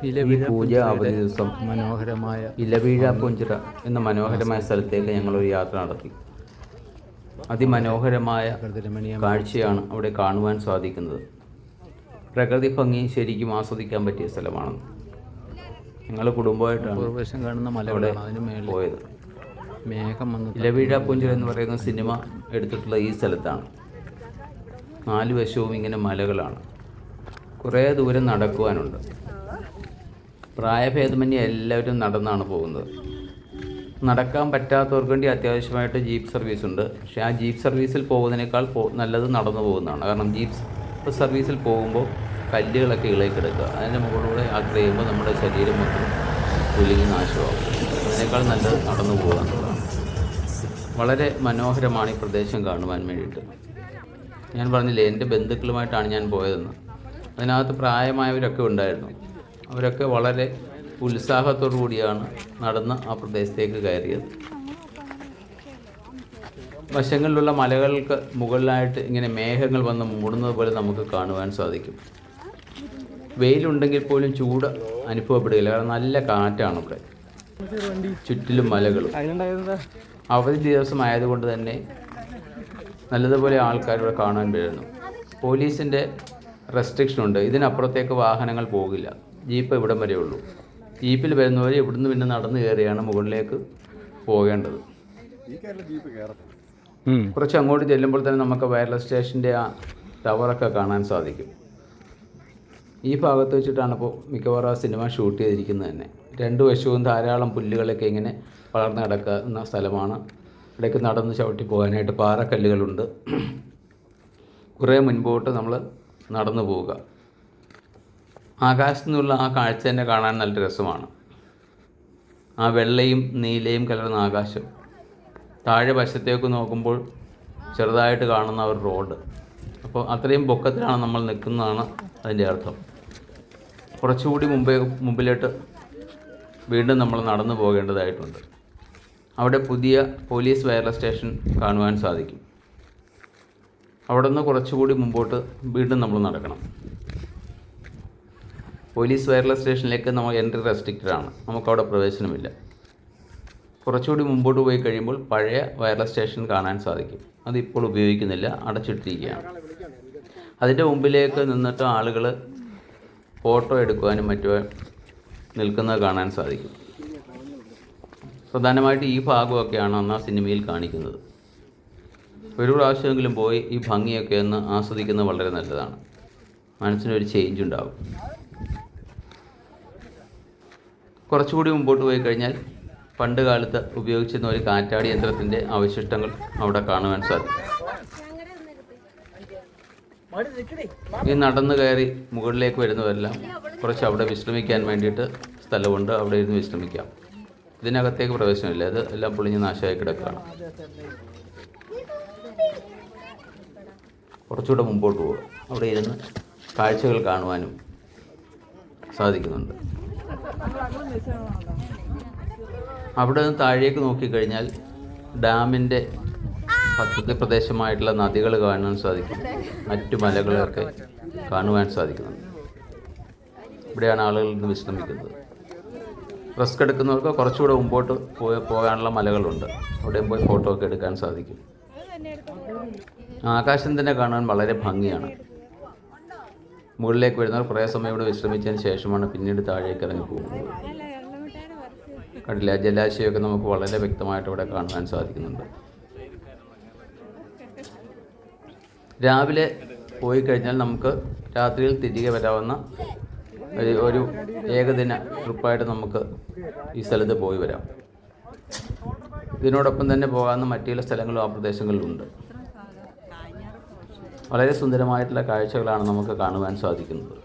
ഈ പൂജ അവധി ദിവസം മനോഹരമായ ഇലവീഴ പുഞ്ചിറ എന്ന മനോഹരമായ സ്ഥലത്തേക്ക് ഞങ്ങളൊരു യാത്ര നടത്തി. അതിമനോഹരമായ കാഴ്ചയാണ് അവിടെ കാണുവാൻ സാധിക്കുന്നത്. പ്രകൃതി ഭംഗി ശരിക്കും ആസ്വദിക്കാൻ പറ്റിയ സ്ഥലമാണ്. ഞങ്ങൾ കുടുംബമായിട്ടാണ് കാണുന്ന അവിടെ പോയത്. ഇലവീഴ പുഞ്ചിറ എന്ന് പറയുന്ന സിനിമ എടുത്തിട്ടുള്ള ഈ സ്ഥലത്താണ്. 4 വശവും ഇങ്ങനെ മലകളാണ്. കുറേ ദൂരം നടക്കുവാനുണ്ട്. പ്രായഭേദമന്യേ എല്ലാവരും നടന്നാണ് പോകുന്നത്. നടക്കാൻ പറ്റാത്തവർക്ക് വേണ്ടി അത്യാവശ്യമായിട്ട് ജീപ്പ് സർവീസ് ഉണ്ട്. പക്ഷേ ആ ജീപ്പ് സർവീസിൽ പോകുന്നതിനേക്കാൾ നല്ലത് നടന്നു പോകുന്നതാണ്. കാരണം ജീപ്പ് സർവീസിൽ പോകുമ്പോൾ കല്ലുകളൊക്കെ ഇളകി കിടക്കുക. അതിൻ്റെ മുകളിലൂടെ യാത്ര ചെയ്യുമ്പോൾ നമ്മുടെ ശരീരം മൊത്തം കുലുങ്ങി നാശമാകും. അതിനേക്കാൾ നല്ലത് നടന്നു പോകുക എന്നുള്ളതാണ്. വളരെ മനോഹരമാണ് ഈ പ്രദേശം കാണുവാൻ വേണ്ടിയിട്ട്. ഞാൻ പറഞ്ഞില്ലേ, എൻ്റെ ബന്ധുക്കളുമായിട്ടാണ് ഞാൻ പോയതെന്ന്. അതിനകത്ത് പ്രായമായവരൊക്കെ ഉണ്ടായിരുന്നു. അവരൊക്കെ വളരെ ഉത്സാഹത്തോടു കൂടിയാണ് നടന്ന് ആ പ്രദേശത്തേക്ക് കയറിയത്. വശങ്ങളിലുള്ള മലകൾക്ക് മുകളിലായിട്ട് ഇങ്ങനെ മേഘങ്ങൾ വന്ന് മൂടുന്നത് പോലെ നമുക്ക് കാണുവാൻ സാധിക്കും. വെയിലുണ്ടെങ്കിൽ പോലും ചൂട് അനുഭവപ്പെടുകയില്ല. കാരണം നല്ല കാറ്റാണ് ഇവിടെ. ചുറ്റിലും മലകളും. അവധി ദിവസമായതുകൊണ്ട് തന്നെ നല്ലതുപോലെ ആൾക്കാർ ഇവിടെ കാണാൻ വരുന്നു. പോലീസിൻ്റെ റെസ്ട്രിക്ഷൻ ഉണ്ട്. ഇതിനപ്പുറത്തേക്ക് വാഹനങ്ങൾ പോകില്ല. ജീപ്പ് ഇവിടം വരെ ഉള്ളൂ. ജീപ്പിൽ വരുന്നവർ ഇവിടുന്ന് പിന്നെ നടന്നു കയറിയാണ് മുകളിലേക്ക് പോകേണ്ടത്. കുറച്ച് അങ്ങോട്ട് ചെല്ലുമ്പോൾ തന്നെ നമുക്ക് വയർലെസ് സ്റ്റേഷൻ്റെ ആ ടവറൊക്കെ കാണാൻ സാധിക്കും. ഈ ഭാഗത്ത് വെച്ചിട്ടാണ് ഇപ്പോൾ മിക്കവാറും ആ സിനിമ ഷൂട്ട് ചെയ്തിരിക്കുന്നത് തന്നെ. 2 വശവും ധാരാളം പുല്ലുകളൊക്കെ ഇങ്ങനെ വളർന്ന് കിടക്കുന്ന സ്ഥലമാണ്. ഇടയ്ക്ക് നടന്ന് ചവിട്ടി പോകാനായിട്ട് പാറക്കല്ലുകളുണ്ട്. കുറേ മുൻപോട്ട് നമ്മൾ നടന്നു പോവുക. ആകാശത്തു നിന്നുള്ള ആ കാഴ്ച തന്നെ കാണാൻ നല്ല രസമാണ്. ആ വെള്ളയും നീലയും കലർന്ന ആകാശം. താഴെ വശത്തേക്ക് നോക്കുമ്പോൾ ചെറുതായിട്ട് കാണുന്ന ഒരു റോഡ്. അപ്പോൾ അത്രയും പൊക്കത്തിലാണ് നമ്മൾ നിൽക്കുന്നതാണ് അതിൻ്റെ അർത്ഥം. കുറച്ചുകൂടി മുമ്പിലോട്ട് വീണ്ടും നമ്മൾ നടന്നു പോകേണ്ടതായിട്ടുണ്ട്. അവിടെ പുതിയ പോലീസ് വയർലെസ് സ്റ്റേഷൻ കാണുവാൻ സാധിക്കും. അവിടെ നിന്ന് കുറച്ചുകൂടി മുമ്പോട്ട് വീണ്ടും നമ്മൾ നടക്കണം. പോലീസ് വയർലെസ് സ്റ്റേഷനിലേക്ക് നമ്മൾ എൻട്രി റെസ്ട്രിക്റ്റഡ് ആണ്. നമുക്കവിടെ പ്രവേശനമില്ല. കുറച്ചുകൂടി മുമ്പോട്ട് പോയി കഴിയുമ്പോൾ പഴയ വയർലെസ് സ്റ്റേഷൻ കാണാൻ സാധിക്കും. അതിപ്പോൾ ഉപയോഗിക്കുന്നില്ല, അടച്ചിട്ടിരിക്കുകയാണ്. അതിൻ്റെ മുമ്പിലേക്ക് നിന്നിട്ട് ആളുകൾ ഫോട്ടോ എടുക്കുവാനും മറ്റും നിൽക്കുന്നത് കാണാൻ സാധിക്കും. പ്രധാനമായിട്ട് ഈ ഭാഗമൊക്കെയാണ് അന്ന് ആ സിനിമയിൽ കാണിക്കുന്നത്. ഒരു പ്രാവശ്യമെങ്കിലും പോയി ഈ ഭംഗിയൊക്കെ ഒന്ന് ആസ്വദിക്കുന്നത് വളരെ നല്ലതാണ്. മനസ്സിനൊരു ചേഞ്ച് ഉണ്ടാകും. കുറച്ചുകൂടി മുമ്പോട്ട് പോയി കഴിഞ്ഞാൽ പണ്ട് കാലത്ത് ഉപയോഗിച്ചിരുന്ന ഒരു കാറ്റാടി യന്ത്രത്തിൻ്റെ അവശിഷ്ടങ്ങൾ അവിടെ കാണുവാൻ സാധിക്കും. ഈ നടന്നു കയറി മുകളിലേക്ക് വരുന്നവരെല്ലാം കുറച്ച് അവിടെ വിശ്രമിക്കാൻ വേണ്ടിയിട്ട് സ്ഥലമുണ്ട്. അവിടെ ഇരുന്ന് വിശ്രമിക്കാം. ഇതിനകത്തേക്ക് പ്രവേശനമില്ല. ഇത് എല്ലാം പൊളിഞ്ഞ് നാശമായി കിടക്കുകയാണ്. കുറച്ചുകൂടെ മുമ്പോട്ട് പോവുക. അവിടെ ഇരുന്ന് കാഴ്ചകൾ കാണുവാനും സാധിക്കുന്നുണ്ട്. അവിടെ നിന്ന് താഴേക്ക് നോക്കിക്കഴിഞ്ഞാൽ ഡാമിൻ്റെ പദ്ധതി പ്രദേശമായിട്ടുള്ള നദികൾ കാണാൻ സാധിക്കും. മറ്റു മലകളൊക്കെ കാണുവാൻ സാധിക്കുന്നുണ്ട്. ഇവിടെയാണ് ആളുകൾ ഇന്ന് വിശ്രമിക്കുന്നത്. റിസ്ക് എടുക്കുന്നവർക്ക് കുറച്ചുകൂടെ മുമ്പോട്ട് പോകാനുള്ള മലകളുണ്ട്. അവിടെയും പോയി ഫോട്ടോ ഒക്കെ എടുക്കാൻ സാധിക്കും. ആകാശം തന്നെ കാണാൻ വളരെ ഭംഗിയാണ്. മുകളിലേക്ക് വരുന്നവർ കുറേ സമയം ഇവിടെ വിശ്രമിച്ചതിന് ശേഷമാണ് പിന്നീട് താഴേക്ക് ഇറങ്ങി പോകുന്നത്. കണ്ടില്ല, ജലാശയമൊക്കെ നമുക്ക് വളരെ വ്യക്തമായിട്ട് ഇവിടെ കാണാൻ സാധിക്കുന്നുണ്ട്. രാവിലെ പോയി കഴിഞ്ഞാൽ നമുക്ക് രാത്രിയിൽ തിരികെ വരാവുന്ന ഒരു ഏകദിന ട്രിപ്പായിട്ട് നമുക്ക് ഈ സ്ഥലത്ത് പോയി വരാം. ഇതിനോടൊപ്പം തന്നെ പോകാവുന്ന മറ്റു ചില സ്ഥലങ്ങളും ആ പ്രദേശങ്ങളിലുണ്ട്. വളരെ സുന്ദരമായിട്ടുള്ള കാഴ്ചകളാണ് നമുക്ക് കാണുവാൻ സാധിക്കുന്നത്.